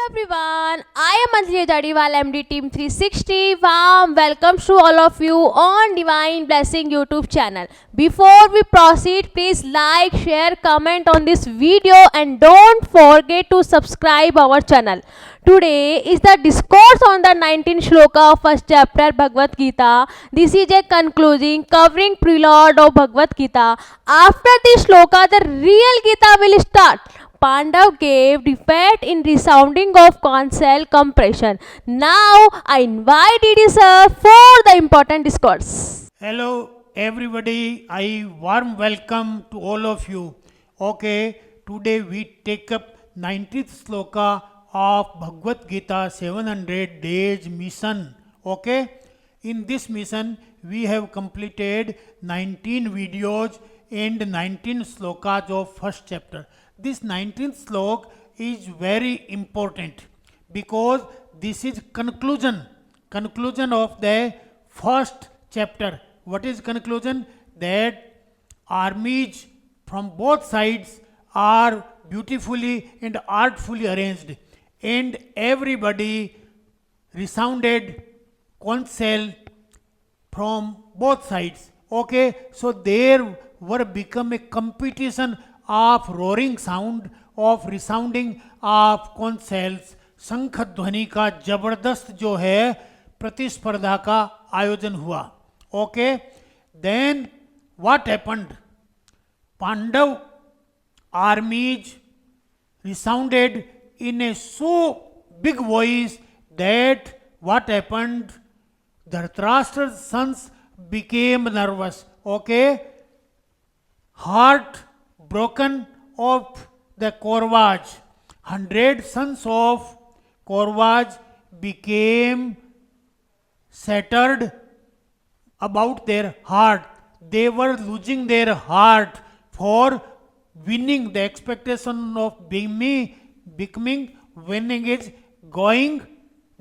everyone, I am Anjali Jadiwal, MD Team 360. Warm welcome to all of you on Divine Blessing YouTube channel. Before we proceed, please like, share, comment on this video and don't forget to subscribe our channel. Today is the discourse on the 19th shloka of first chapter Bhagavad Gita. This is a concluding covering prelude of Bhagavad Gita. After this shloka, the real Gita will start. Pandav gave defeat in resounding of counsel compression. Now I invite Didi sir for the important discourse. Hello everybody, I warm welcome to all of you. Okay, today we take up 19th sloka of Bhagavad Gita 700 days mission. Okay, in this mission we have completed 19 videos and 19 slokas of first chapter. This 19th slok is very important because this is conclusion of the first chapter. What is conclusion? That armies from both sides are beautifully and artfully arranged, and everybody resounded counsel from both sides. Okay, so there were become a competition of roaring sound, of resounding of counsels. शंख ध्वनि का जबरदस्त जो है प्रतिस्पर्धा का आयोजन हुआ. Okay, then what happened? Pandava armies resounded in a so big voice that what happened? Dhritarashtra's sons became nervous. Okay, heart broken of the Kauravas. 100 sons of Kauravas became shattered about their heart. They were losing their heart for winning. The expectation of becoming winning is going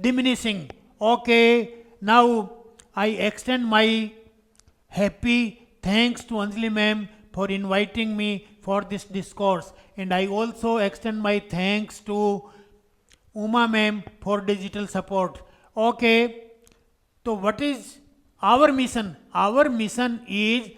diminishing. Okay, now I extend my happy thanks to Anjali ma'am for inviting me for this discourse, and I also extend my thanks to Uma ma'am for digital support. Okay, so what is our mission? Our mission is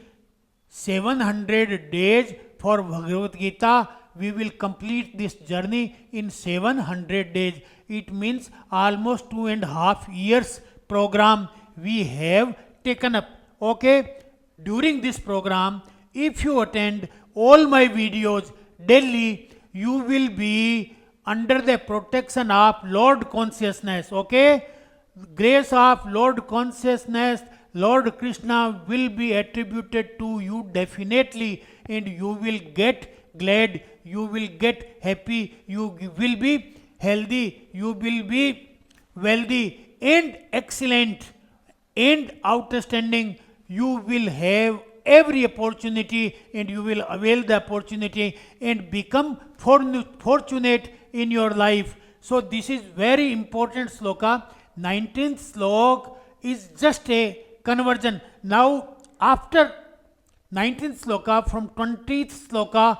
700 days for Bhagavad Gita. We will complete this journey in 700 days. It means almost 2.5 years program we have taken up. Okay, during this program, if you attend all my videos daily, you will be under the protection of Lord Consciousness. Okay, grace of Lord Consciousness, Lord Krishna will be attributed to you definitely, and you will get glad, you will get happy, you will be healthy, you will be wealthy and excellent and outstanding. You will have every opportunity and you will avail the opportunity and become fortunate in your life. So this is very important sloka. 19th slok is just a conversion. Now after 19th sloka, from 20th sloka,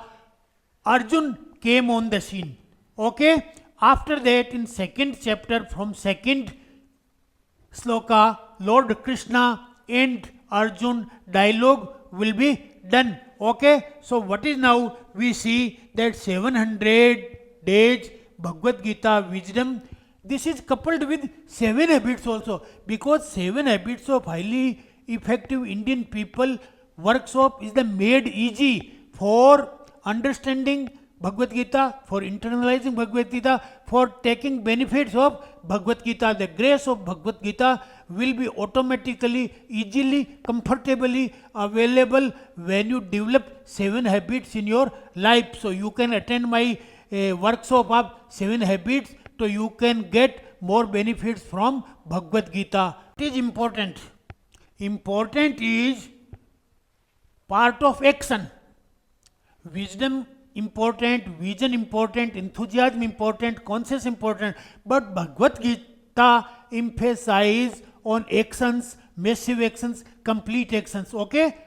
Arjun came on the scene. Okay, after that in second chapter, from second sloka, Lord Krishna and Arjun dialogue will be done. Okay, so what is now? We see that 700 days Bhagavad Gita wisdom. This is coupled with 7 habits also, because 7 habits of highly effective Indian people workshop is the made easy for understanding Bhagavad Gita, for internalizing Bhagavad Gita, for taking benefits of Bhagavad Gita. The grace of Bhagavad Gita will be automatically, easily, comfortably available when you develop 7 habits in your life. So you can attend my workshop of 7 habits, so you can get more benefits from Bhagavad Gita. It is important. Important is part of action. Wisdom important, vision important, enthusiasm important, conscience important, but Bhagavad Gita emphasize on actions, massive actions, complete actions. Okay,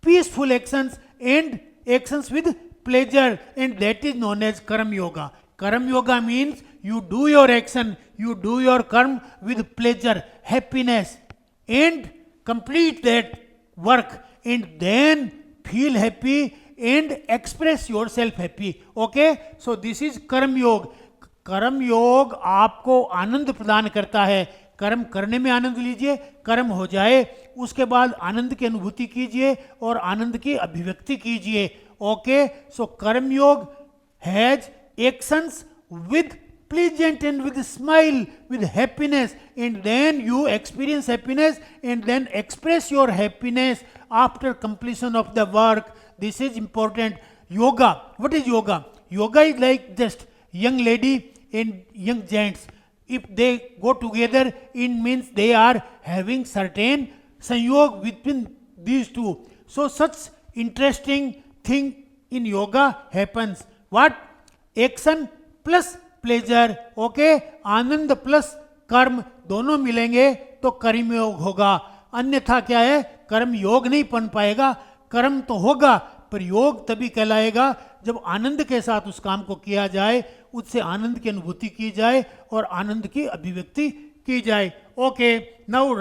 peaceful actions and actions with pleasure, and that is known as Karam Yoga. Karam Yoga means you do your action, you do your karma with pleasure, happiness, and complete that work, and then feel happy and express yourself happy. Okay, so this is कर्म योग. कर्म योग आपको आनंद प्रदान करता है. कर्म करने में आनंद लीजिए, कर्म हो जाए उसके बाद आनंद की अनुभूति कीजिए और आनंद की अभिव्यक्ति कीजिए. ओके, सो कर्म योग has actions with pleasant and with smile, with happiness, and then you experience happiness and then express your happiness after completion of the work. This is important. Yoga, what is yoga? Yoga is like just young lady and young gents. If they go together, it means they are having certain sanyog between these two. So such interesting thing in yoga happens. What? Action plus pleasure. Okay, Anand plus कर्म दोनों मिलेंगे तो कर्म योग होगा. अन्यथा क्या है, कर्म योग नहीं बन पाएगा. कर्म तो होगा पर योग तभी कहलाएगा जब आनंद के साथ उस काम को किया जाए, उससे आनंद की अनुभूति की जाए और आनंद की अभिव्यक्ति की जाए. Okay, now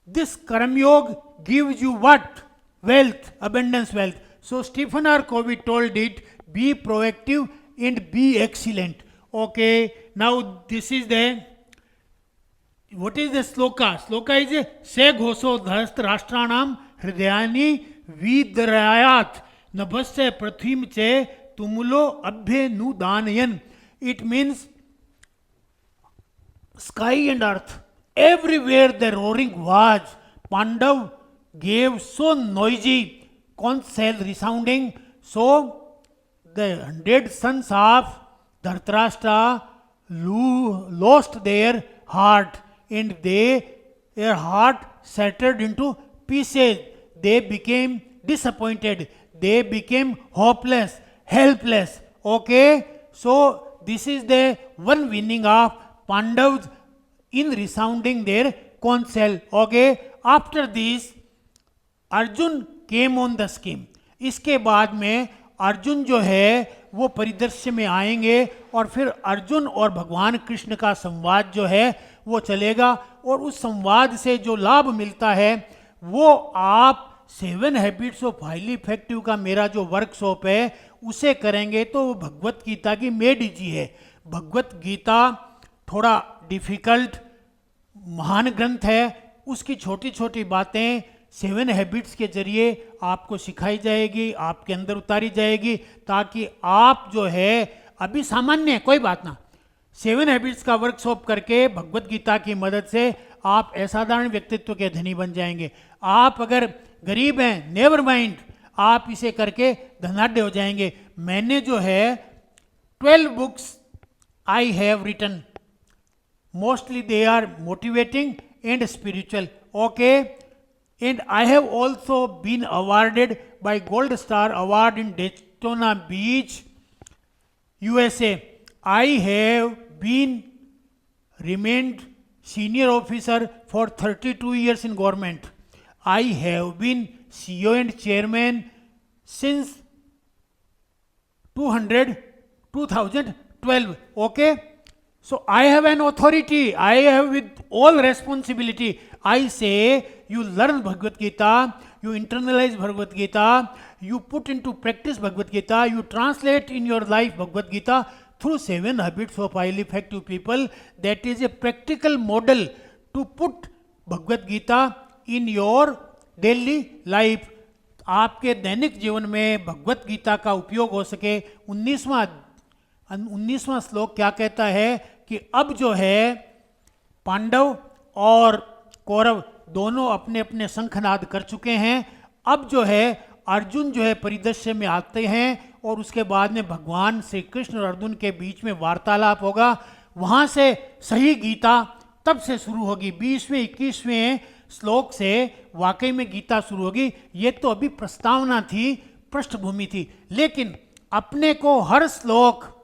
this karma yoga gives you what? Wealth, abundance wealth. So Stephen R Covey told it, be proactive and be excellent. Okay, now this is the, what is the sloka? Sloka is a se ghoso dhast rashtraanam hridayani vidrayat nabhasya prathim che tumulo abhe nudanayan. It means sky and earth, everywhere the roaring was. Pandav gave so noisy conch shell resounding, so the 100 sons of Dhritarashtra lost their heart, and their heart shattered into pieces. They became disappointed. They became hopeless, helpless. Okay, so this is the one winning of Pandavas in resounding their conch shell. Okay, after this Arjun came on the scheme. इसके बाद में अर्जुन जो है वो परिदृश्य में आएंगे और फिर अर्जुन और भगवान कृष्ण का संवाद जो है वो चलेगा, और उस संवाद से जो लाभ मिलता है वो आप 7 हैबिट्स ऑफ हाईली इफेक्टिव का मेरा जो वर्कशॉप है उसे करेंगे तो वो भगवत गीता की मेड इजी है. भगवत गीता थोड़ा डिफिकल्ट महान ग्रंथ है, उसकी छोटी छोटी बातें 7 हैबिट्स के जरिए आपको सिखाई जाएगी, आपके अंदर उतारी जाएगी, ताकि आप जो है अभी सामान्य कोई बात ना 7 हैबिट्स का वर्कशॉप करके भगवत गीता की मदद से आप असाधारण व्यक्तित्व के धनी बन जाएंगे. आप अगर गरीब हैं, नेवर माइंड, आप इसे करके धनाढ्य हो जाएंगे. मैंने जो है 12 books I have written, mostly they are motivating and spiritual. Okay, and I have also been awarded by Gold Star Award in Daytona Beach, USA. I have been remained senior officer for 32 years in government. I have been CEO and chairman since 2012. Okay, so I have an authority, I have with all responsibility. I say you learn Bhagavad Gita, you internalize Bhagavad Gita, you put into practice Bhagavad Gita, you translate in your life Bhagavad Gita through 7 habits of highly effective people. That is a practical model to put Bhagavad Gita in your daily life. आपके दैनिक जीवन में भगवत गीता का उपयोग हो सके. 19वां श्लोक क्या कहता है कि अब जो है पांडव और कौरव दोनों अपने अपने शंखनाद कर चुके हैं. अब जो है अर्जुन जो है परिदृश्य में आते हैं और उसके बाद में भगवान श्री कृष्ण और अर्जुन के बीच में वार्तालाप होगा. वहाँ से सही गीता तब से शुरू होगी. 20वें 21वें श्लोक से वाकई में गीता शुरू होगी. ये तो अभी प्रस्तावना थी, पृष्ठभूमि थी, लेकिन अपने को हर श्लोक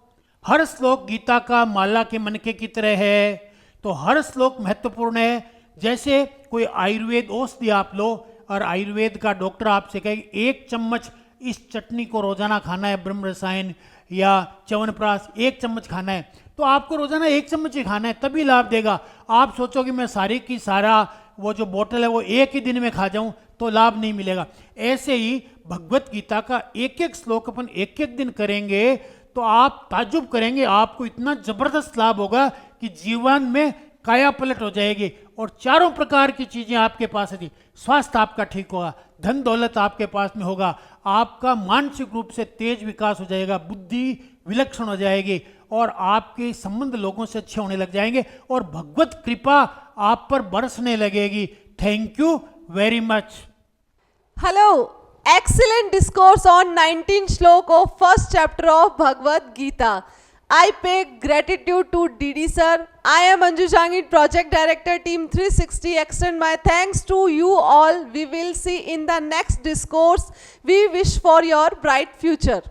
गीता का माला के मनके की तरह है, तो हर श्लोक महत्वपूर्ण है. जैसे कोई आयुर्वेद औषधि आप लो और आयुर्वेद का डॉक्टर आपसे कहे 1 चम्मच इस चटनी को रोजाना खाना है, ब्रह्म रसायन या च्यवनप्राश 1 चम्मच खाना है, तो आपको रोजाना 1 चम्मच ही खाना है, तभी लाभ देगा। आप सोचोगे मैं सारी की सारा वो जो बोतल है वो एक ही दिन में खा जाऊं तो लाभ नहीं मिलेगा। ऐसे ही भगवत गीता का एक एक श्लोक अपन एक एक दिन करेंगे तो आप ताज्जुब करेंगे, आपको इतना जबरदस्त लाभ होगा कि जीवन में काया पलट हो जाएगी और चारों प्रकार की चीजें आपके पास है। स्वास्थ्य आपका ठीक होगा, धन दौलत आपके पास में होगा, आपका मानसिक रूप से तेज विकास हो जाएगा, बुद्धि विलक्षण हो जाएगी और आपके संबंध लोगों से अच्छे होने लग जाएंगे और भगवत कृपा आप पर बरसने लगेगी। Thank you very much. Hello, excellent discourse on 19 shlok of first chapter of Bhagavad Gita. I pay gratitude to DD sir. I am Anju Jangid, Project Director, Team 360. Extend my thanks to you all. We will see in the next discourse. We wish for your bright future.